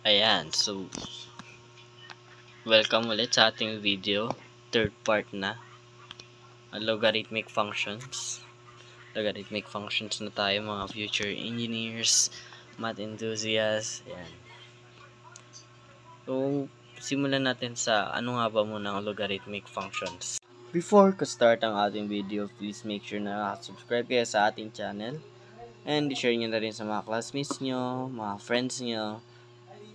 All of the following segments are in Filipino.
Ayan, so welcome ulit sa ating video. Third part na. Logarithmic functions. Logarithmic functions na tayo mga future engineers, math enthusiasts. Ayan. So, simulan natin sa ano nga ba muna ang logarithmic functions. Before ko start ang ating video, please make sure na nakasubscribe kayo sa ating channel. And share nyo na rin sa mga classmates nyo, mga friends nyo,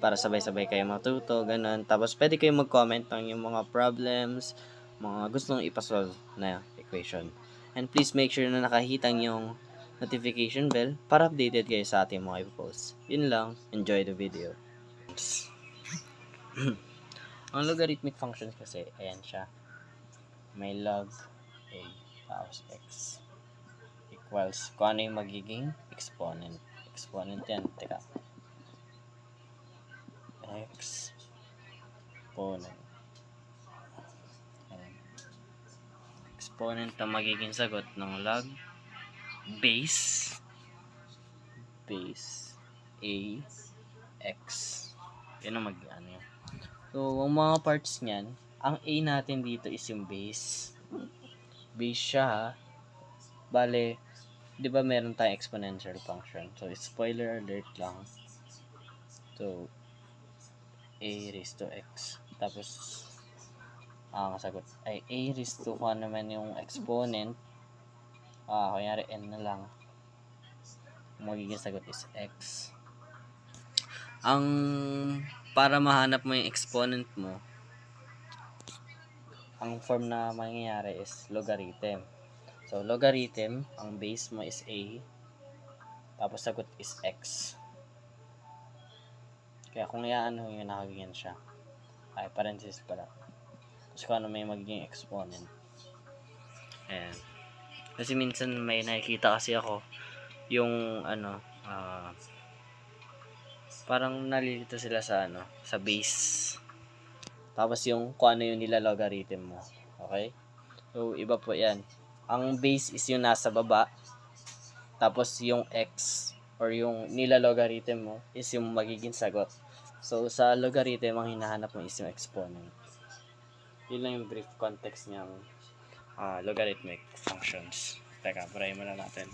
para sabay-sabay kayo matuto, ganun. Tapos, pwede kayo mag-comment ng yung mga problems, mga gustong ipasolve na equation. And please make sure na nakahitang yung notification bell para updated kayo sa ating mga i-post. Yun lang. Enjoy the video. Ang logarithmic functions kasi, ayan siya. May log a tapos x equals kung ano yung magiging exponent. Exponent yan. Teka. Exponent. Exponent ang magiging sagot ng log base a x. Yan ang ano yun. So, ang mga parts niyan, ang a natin dito is yung base. Base siya ha. Bale, di ba meron tayong exponential function? So, spoiler alert lang. So, a raised to x. Tapos, ang sagot ay a raised to kung naman yung exponent. Kunyari n na lang. Magiging sagot is x. Ang para mahanap mo yung exponent mo, ang form na mangyayari is logarithm. So, logarithm, ang base mo is a, tapos sagot is x. Kaya kung iaano yun, nakaganyan siya. Ay, parenthesis pala. Tapos kung ano may magiging exponent. Ayan. Kasi minsan may nakikita kasi ako, yung parang nalilito sila sa sa base. Tapos yung kung ano yung nilalogarithm mo. Okay? So, iba po yan. Ang base is yung nasa baba. Tapos yung x or yung nilalogarithm mo is yung magiging sagot. So, sa logarithm, ang hinahanap mo is yung exponent. Yun lang yung brief context niyang logarithmic functions. Teka, pray muna natin.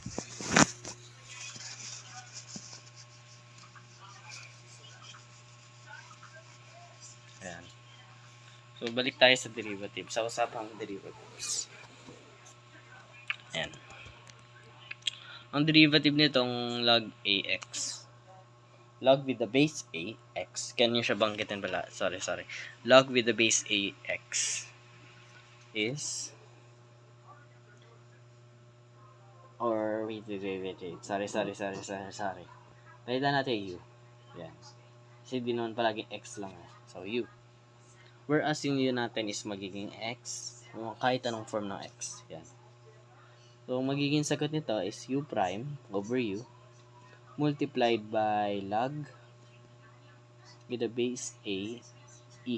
Ayan. So, balik tayo sa derivative. Sa usapang derivatives. Ayan. Ang derivative nitong log ax. Log with the base ax. Kaya nyo siya banggitin pala. Sorry. Log with the base ax is or wait. Sorry. Palitan natin u. Ayan. Kasi di naman palaging x lang. So, u. Whereas yung u natin is magiging x. Kahit anong form ng x. Yan. So, magiging sagot nito is u prime over u multiplied by log with the base a e.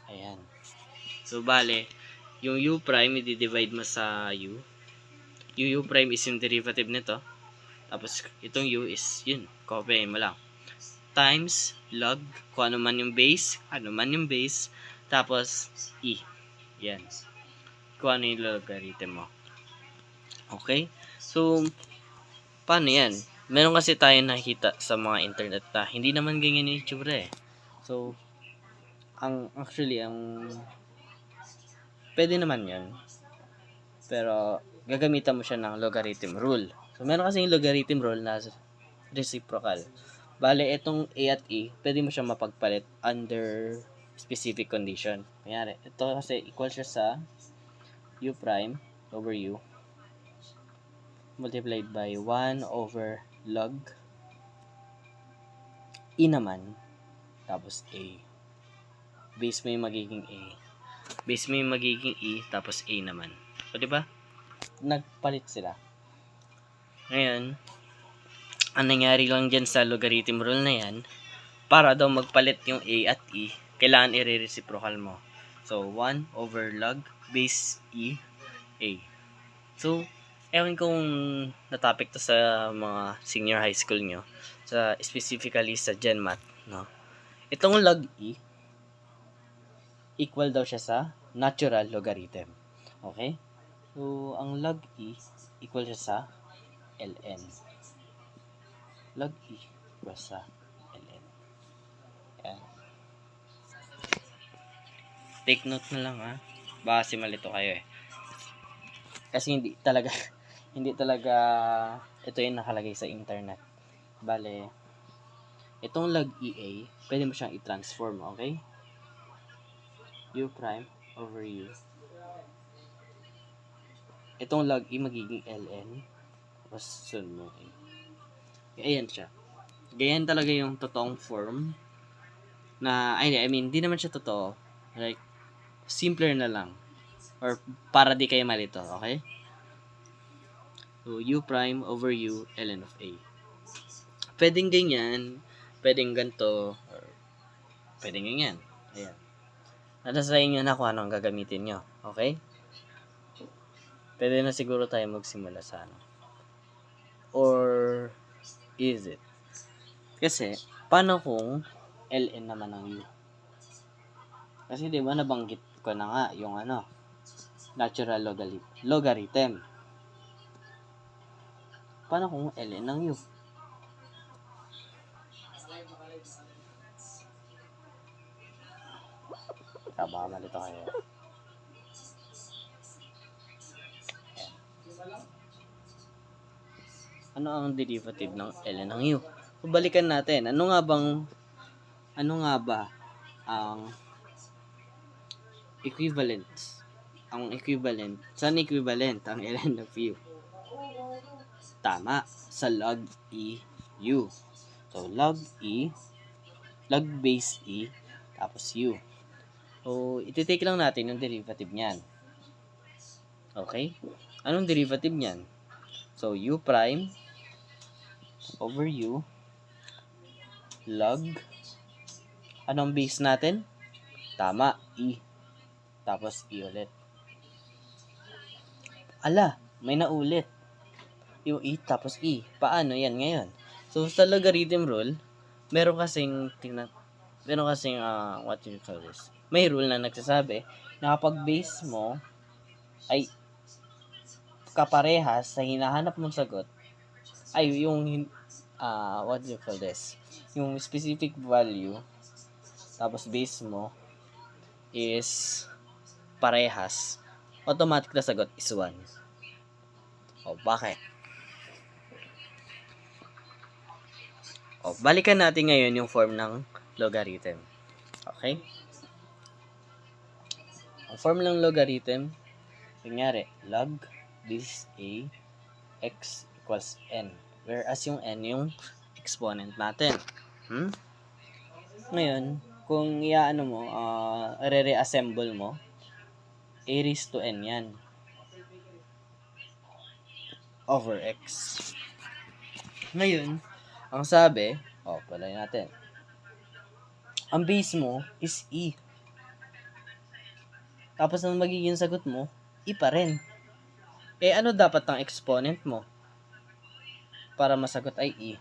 Ayan. So, bale, yung u prime, i-divide mo sa u. Yung u prime is yung derivative nito. Tapos, itong u is, yun, copy mo lang. Times log, kung ano man yung base, tapos e. Yan. Kung ano yung logarithm mo. Okay? So, paano yan? Meron kasi tayo nakita sa mga internet na hindi naman ganyan yung itsura eh. So, actually, pwede naman yan. Pero, gagamitan mo siya ng logarithm rule. So, meron kasi yung logarithm rule na reciprocal. Bale, itong a at e, pwede mo siya mapagpalit under specific condition. Kanyari, ito kasi equal siya sa u prime over u multiplied by 1 over log e naman, tapos a. Base mo yung magiging a. Base mo yung magiging e, tapos a naman. So, diba? Nagpalit sila. Ngayon, ang nangyari lang dyan sa logarithm rule na yan, para daw magpalit yung a at e, kailangan i-reciprocal mo. So, 1 over log base e, a. So, Ewan kung na-topic to sa mga senior high school nyo, specifically sa GenMat, no? Itong log E, equal daw siya sa natural logarithm. Okay? So, ang log E, equal siya sa ln. Log E, equal sa ln. Ayan. Take note na lang, ha? Baka si malito kayo eh. Kasi hindi talaga ito yung nakalagay sa internet. Bale, itong log EA, pwede mo siyang i-transform, okay? U prime over U. Itong log E magiging ln. Tapos sunod mo A. Ayan siya. Ganyan talaga yung totoong form na, di naman siya totoo. Like, simpler na lang. Or para di kayo malito, okay? So, U prime over U ln of A. Pwedeng ganyan, pwedeng ganito, or pwedeng ganyan. Ayan. Nasa sa inyo na kung anong gagamitin nyo. Okay? Pwede na siguro tayo magsimula sa ano. Or is it? Kasi, paano kung ln naman ang U? Kasi diba nabanggit ko na nga yung natural logarithm. Paano kung ln ang U? Baka malito kayo. Ano ang derivative ng ln ng U? So, balikan natin. Ano nga ba ang equivalence? Ang equivalent. Saan equivalent ang ln of U? Tama. Sa log E U. So, log base E, tapos U. So, iti-take lang natin yung derivative niyan. Okay? Anong derivative niyan? So, U prime over U log, anong base natin? Tama, E. Tapos E ulit. Ala, may naulit. Yung E tapos E. Paano yan ngayon? So, sa logarithm rule, meron kasing what do you call this? May rule na nagsasabi na kapag base mo ay kaparehas sa hinahanap mong sagot, ay yung what do you call this? Yung specific value tapos base mo is parehas, automatic na sagot is 1. O, bakit? O, balikan natin ngayon yung form ng logarithm. Okay? Ang form ng logarithm, kunyari, log this A x equals n. Whereas yung n yung exponent natin. Ngayon, kung re-reassemble mo, a raised to n yan. Over x. Ngayon, ang sabi, palay natin. Ang base mo is e. Tapos ang magiging sagot mo, e pa rin. Ano dapat ang exponent mo? Para masagot ay e.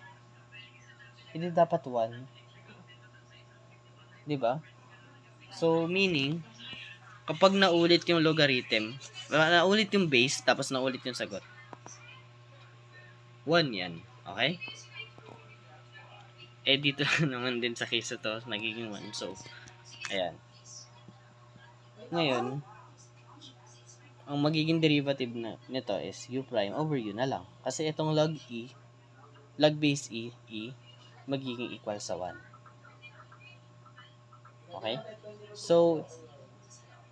Hindi dapat 1. Diba? So, meaning, kapag naulit yung logarithm, naulit yung base, tapos naulit yung sagot, 1 yan. Okay? Dito naman din sa case ito, nagiging 1. So, ayan. Ngayon, ang magiging derivative nito is u prime over u na lang. Kasi itong log base e, magiging equal sa 1. Okay? So,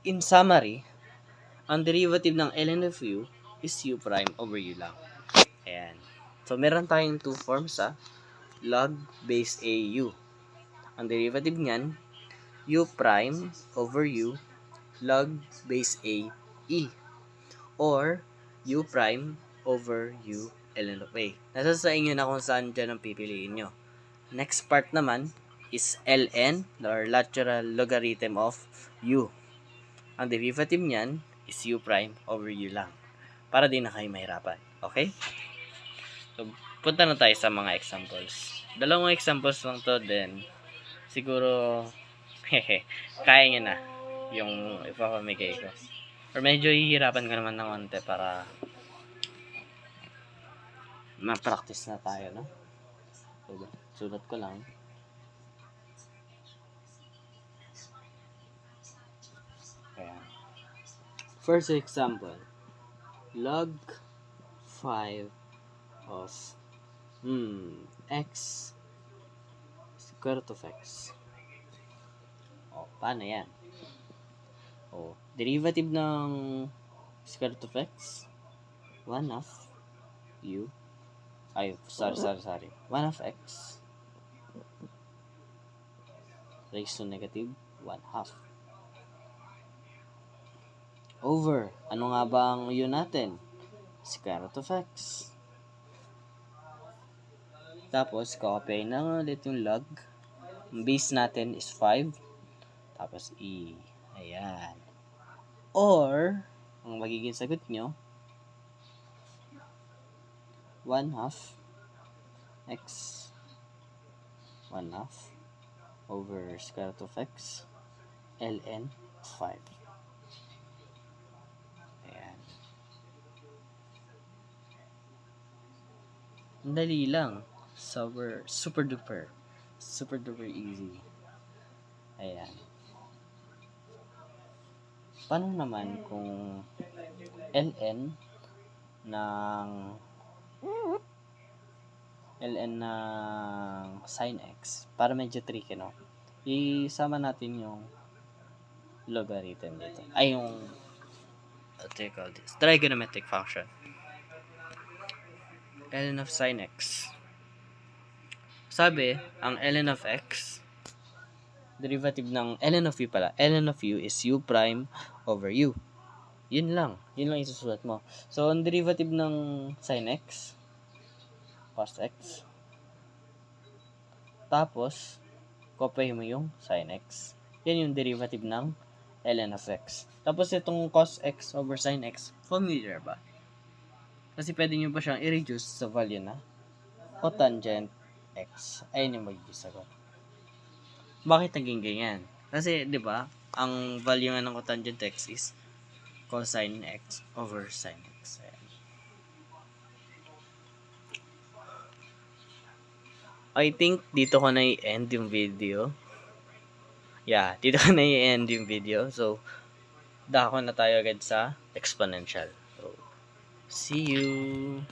in summary, ang derivative ng ln of u is u prime over u lang. Ayan. So, meron tayong 2 forms log base a u. Ang derivative niyan, u prime over u log base a e. Or, u prime over u ln of a. Nasa sa inyo na kung saan dyan ang pipiliin nyo. Next part naman is ln, or natural logarithm of u. Ang derivative niyan is u prime over u lang. Para din na kayo mahirapan. Okay? So, punta na tayo sa mga examples. Dalawang examples lang to, then siguro kaya nyo na yung ipapamigay ko. Or medyo hihirapan ko naman ng konti para ma-practice na tayo, no? So, sulat ko lang. Ayan. First example. Log 5 of x square root of x. O, paano yan? O, derivative ng square root of x, 1 half u, sorry. 1 half x raised to negative 1 half. Over, ano nga ba ang u natin? Square root of x. Tapos, copy na ulit yung log. Ang base natin is 5. Tapos, e. Ayan. Or, ang magiging sagot nyo, 1 half x 1 half over square root of x ln 5. Ayan. Ang dali lang. Super duper easy. Ayan. Paano naman kung ln ng sin x? Para medyo tricky, no? Isama natin yung logarithm dito. Ay, yung what do you call this? Trigonometric function. ln of sin x. Sabi, ang ln of x, derivative ng ln of u pala. ln of u is u prime over u. Yun lang isusulat mo. So, ang derivative ng sin x, cos x. Tapos, copy mo yung sin x. Yan yung derivative ng ln of x. Tapos, itong cos x over sin x, familiar ba? Kasi pwede nyo pa siyang i-reduce sa value na cotangent x. Ayun yung magiging sagot. Bakit naging ganyan? Kasi, di ba, ang value nga ng cotangent x is cosine x over sin x. Ayan. I think dito ko na i-end yung video. Yeah, dito ko na i-end yung video. So, dako na tayo agad sa exponential. So, see you!